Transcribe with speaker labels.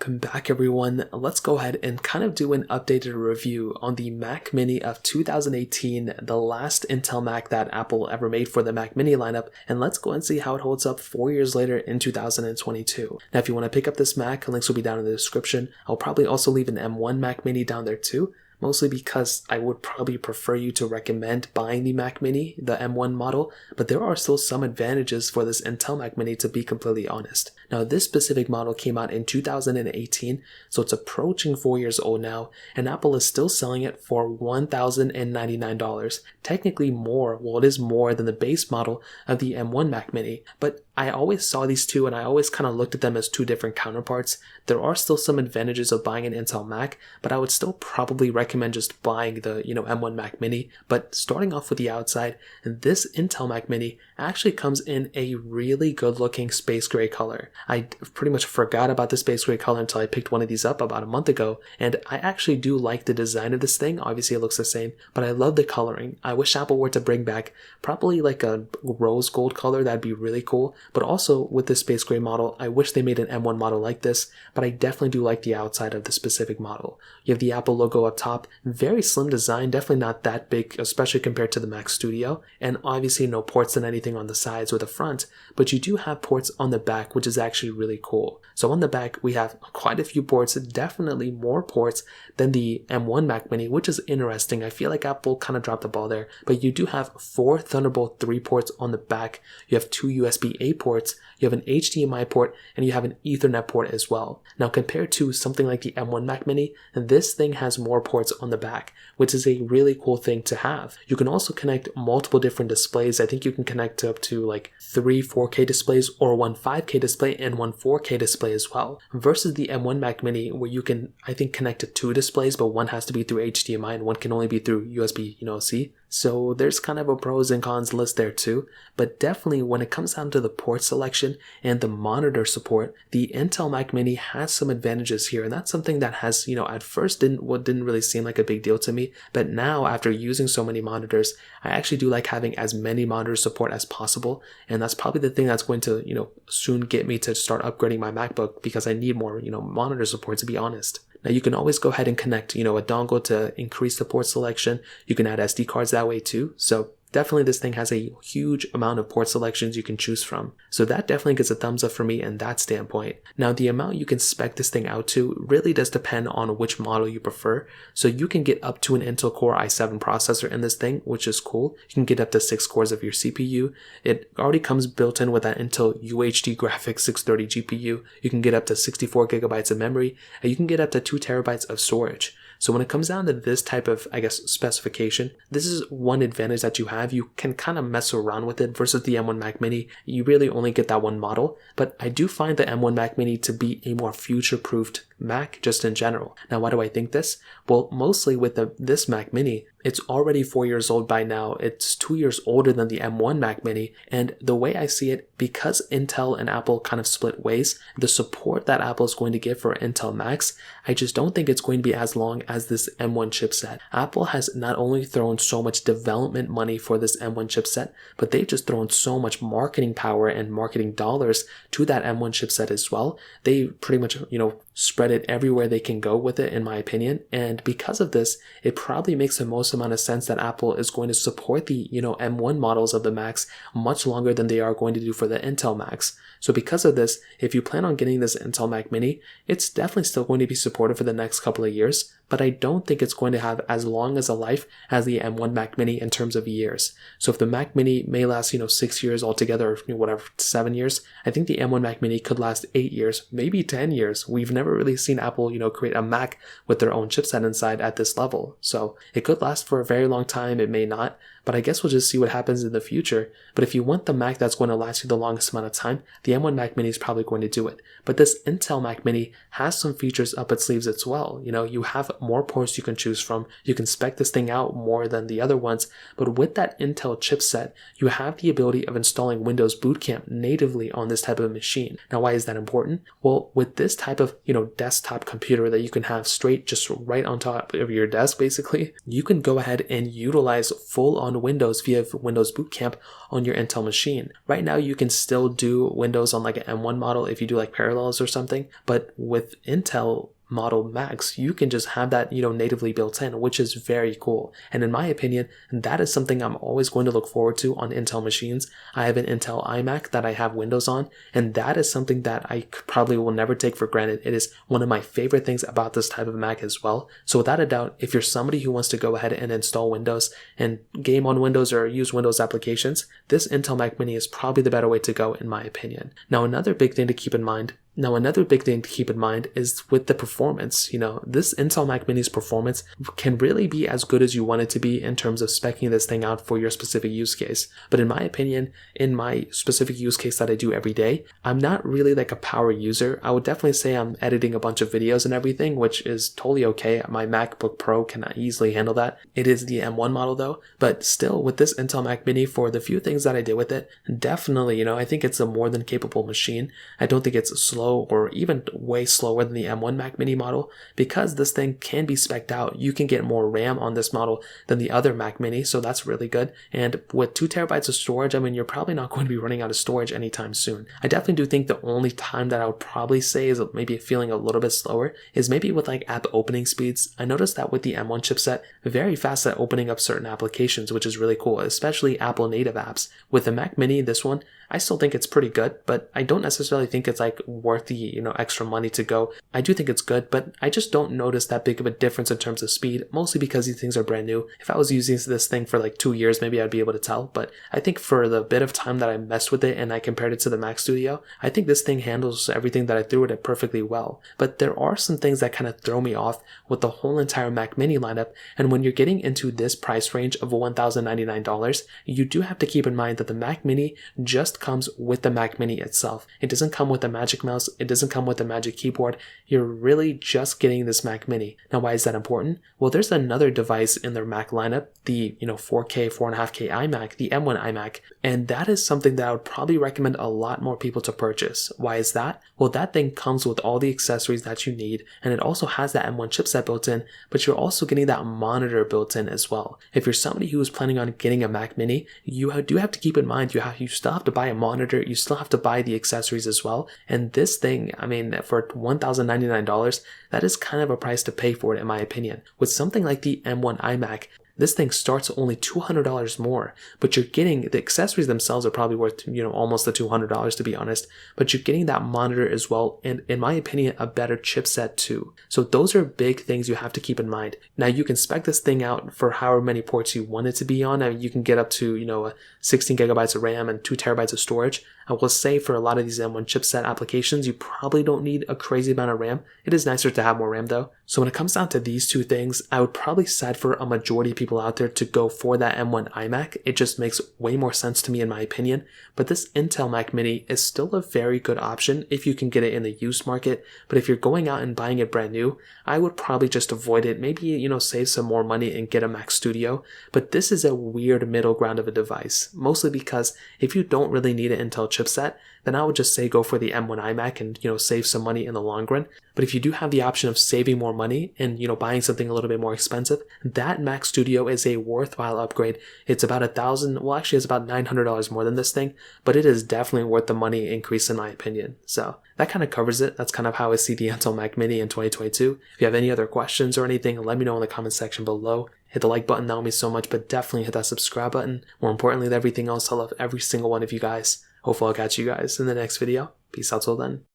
Speaker 1: Welcome back everyone. Let's go ahead and kind of do an updated review on the Mac Mini of 2018, the last Intel Mac that Apple ever made for the Mac Mini lineup, and let's go and see how it holds up 4 years later in 2022. Now if you want to pick up this Mac, links will be down in the description. I'll probably also leave an M1 Mac Mini down there too, mostly because I would probably prefer you to recommend buying the Mac Mini, the M1 model, but there are still some advantages for this Intel Mac Mini, to be completely honest. Now this specific model came out in 2018, so it's approaching 4 years old now, and Apple is still selling it for $1,099. Technically more, well, it is more than the base model of the M1 Mac Mini, but I always saw these two and I always kind of looked at them as two different counterparts. There are still some advantages of buying an Intel Mac, but I would still probably recommend just buying the M1 Mac Mini. But starting off with the outside, this Intel Mac Mini actually comes in a really good looking space gray color. I pretty much forgot about the space gray color until I picked one of these up about a month ago, and I actually do like the design of this thing. Obviously it looks the same, but I love the coloring. I wish Apple were to bring back probably like a rose gold color. That'd be really cool. But also with this space gray model, I wish they made an M1 model like this, but I definitely do like the outside of the specific model. You have the Apple logo up top, very slim design, definitely not that big, especially compared to the Mac Studio, and obviously no ports and anything on the sides or the front, but you do have ports on the back, which is actually really cool. So on the back, we have quite a few ports, definitely more ports than the M1 Mac Mini, which is interesting. I feel like Apple kind of dropped the ball there, but you do have 4 Thunderbolt 3 ports on the back. You have 2 USB-A ports, you have an HDMI port, and you have an Ethernet port as well. Now compared to something like the M1 Mac Mini, this thing has more ports on the back, which is a really cool thing to have. You can also connect multiple different displays. I think you can connect up to like 3 4K displays or 1 5K display and 1 4K display as well. Versus the M1 Mac Mini, where you can, I think, connect to 2 displays, but one has to be through HDMI and one can only be through USB-C. So there's kind of a pros and cons list there too, but definitely when it comes down to the port selection and the monitor support, the Intel Mac Mini has some advantages here, and that's something that has, at first didn't really seem like a big deal to me, but now after using so many monitors, I actually do like having as many monitor support as possible, and that's probably the thing that's going to, soon get me to start upgrading my MacBook, because I need more, monitor support, to be honest. Now you can always go ahead and connect, a dongle to increase the port selection. You can add SD cards that way too. So definitely this thing has a huge amount of port selections you can choose from. So that definitely gets a thumbs up for me in that standpoint. Now the amount you can spec this thing out to really does depend on which model you prefer. So you can get up to an Intel Core i7 processor in this thing, which is cool. You can get up to 6 cores of your CPU. It already comes built in with that Intel UHD Graphics 630 GPU. You can get up to 64 gigabytes of memory, and you can get up to 2 terabytes of storage. So when it comes down to this type of, specification, this is one advantage that you have. You can kind of mess around with it versus the M1 Mac Mini. You really only get that one model, but I do find the M1 Mac Mini to be a more future-proofed Mac just in general. Now, why do I think this? Well, mostly with this Mac Mini, it's already 4 years old by now. It's 2 years older than the M1 Mac Mini. And the way I see it, because Intel and Apple kind of split ways, the support that Apple is going to give for Intel Macs, I just don't think it's going to be as long as this M1 chipset. Apple has not only thrown so much development money for this M1 chipset, but they've just thrown so much marketing power and marketing dollars to that M1 chipset as well. They pretty much, spread it everywhere they can go with it, in my opinion. And because of this, it probably makes the most amount of sense that Apple is going to support the, M1 models of the Macs much longer than they are going to do for the Intel Macs. So because of this, if you plan on getting this Intel Mac Mini, it's definitely still going to be supported for the next couple of years, but I don't think it's going to have as long as a life as the M1 Mac Mini in terms of years. So if the Mac Mini may last, 6 years altogether, or 7 years, I think the M1 Mac Mini could last 8 years, maybe 10 years. We've never really seen Apple, create a Mac with their own chipset inside at this level. So it could last for a very long time, it may not, but I guess we'll just see what happens in the future. But if you want the Mac that's going to last you the longest amount of time, the M1 Mac Mini is probably going to do it. But this Intel Mac Mini has some features up its sleeves as well. You have more ports you can choose from. You can spec this thing out more than the other ones. But with that Intel chipset, you have the ability of installing Windows Boot Camp natively on this type of machine. Now, why is that important? Well, with this type of, desktop computer that you can have straight just right on top of your desk, basically, you can go ahead and utilize full-on run Windows via Windows Boot Camp on your Intel machine. Right now, you can still do Windows on like an M1 model if you do like Parallels or something, but with Intel model Macs, you can just have that, natively built in, which is very cool. And in my opinion, that is something I'm always going to look forward to on Intel machines. I have an Intel iMac that I have Windows on, and that is something that I probably will never take for granted. It is one of my favorite things about this type of Mac as well. So without a doubt, if you're somebody who wants to go ahead and install Windows and game on Windows or use Windows applications, this Intel Mac Mini is probably the better way to go in my opinion. Now, another big thing to keep in mind is with the performance. This Intel Mac Mini's performance can really be as good as you want it to be in terms of speccing this thing out for your specific use case. But in my opinion, in my specific use case that I do every day, I'm not really like a power user. I would definitely say I'm editing a bunch of videos and everything, which is totally okay. My MacBook Pro can easily handle that. It is the M1 model though, but still with this Intel Mac Mini, for the few things that I did with it, definitely, I think it's a more than capable machine. I don't think it's slow or even way slower than the M1 Mac Mini model. Because this thing can be specced out, you can get more RAM on this model than the other Mac Mini, so that's really good. And with 2 terabytes of storage, you're probably not going to be running out of storage anytime soon. I definitely do think the only time that I would probably say is maybe feeling a little bit slower is maybe with like app opening speeds. I noticed that with the M1 chipset, very fast at opening up certain applications, which is really cool, especially Apple native apps. With the Mac Mini, this one, I still think it's pretty good, but I don't necessarily think it's like worth the, extra money to go. I do think it's good, but I just don't notice that big of a difference in terms of speed, mostly because these things are brand new. If I was using this thing for like 2 years, maybe I'd be able to tell, but I think for the bit of time that I messed with it and I compared it to the Mac Studio, I think this thing handles everything that I threw at it perfectly well. But there are some things that kind of throw me off with the whole entire Mac Mini lineup, and when you're getting into this price range of $1,099, you do have to keep in mind that the Mac Mini just comes with the Mac Mini itself. It doesn't come with a Magic Mouse, it doesn't come with a Magic Keyboard. You're really just getting this Mac Mini. Now, why is that important? Well, there's another device in their Mac lineup, the 4K, 4.5K iMac, the M1 iMac, and that is something that I would probably recommend a lot more people to purchase. Why is that? Well, that thing comes with all the accessories that you need, and it also has that M1 chipset built in, but you're also getting that monitor built in as well. If you're somebody who is planning on getting a Mac Mini, you do have to keep in mind you still have to buy a monitor, you still have to buy the accessories as well, and this thing, for $1,099, that is kind of a price to pay for it in my opinion. With something like the M1 iMac, this thing starts at only $200 more, but you're getting the accessories themselves are probably worth, almost the $200 to be honest, but you're getting that monitor as well, and in my opinion, a better chipset too. So those are big things you have to keep in mind. Now you can spec this thing out for however many ports you want it to be on. You can get up to, 16 gigabytes of RAM and 2 terabytes of storage. I will say for a lot of these M1 chipset applications, you probably don't need a crazy amount of RAM. It is nicer to have more RAM though. So when it comes down to these two things, I would probably side for a majority of people out there to go for that M1 iMac. It just makes way more sense to me in my opinion. But this Intel Mac Mini is still a very good option if you can get it in the used market. But if you're going out and buying it brand new, I would probably just avoid it. Maybe, save some more money and get a Mac Studio. But this is a weird middle ground of a device, mostly because if you don't really need an Intel chipset, then I would just say go for the M1 iMac and, save some money in the long run. But if you do have the option of saving more money and, buying something a little bit more expensive, that Mac Studio is a worthwhile upgrade. It's about it's about $900 more than this thing, but it is definitely worth the money increase in my opinion. So that kind of covers it. That's kind of how I see the Intel Mac Mini in 2022. If you have any other questions or anything, let me know in the comment section below. Hit the like button, that would mean so much, but definitely hit that subscribe button. More importantly than everything else, I love every single one of you guys. Hopefully I'll catch you guys in the next video. Peace out till then.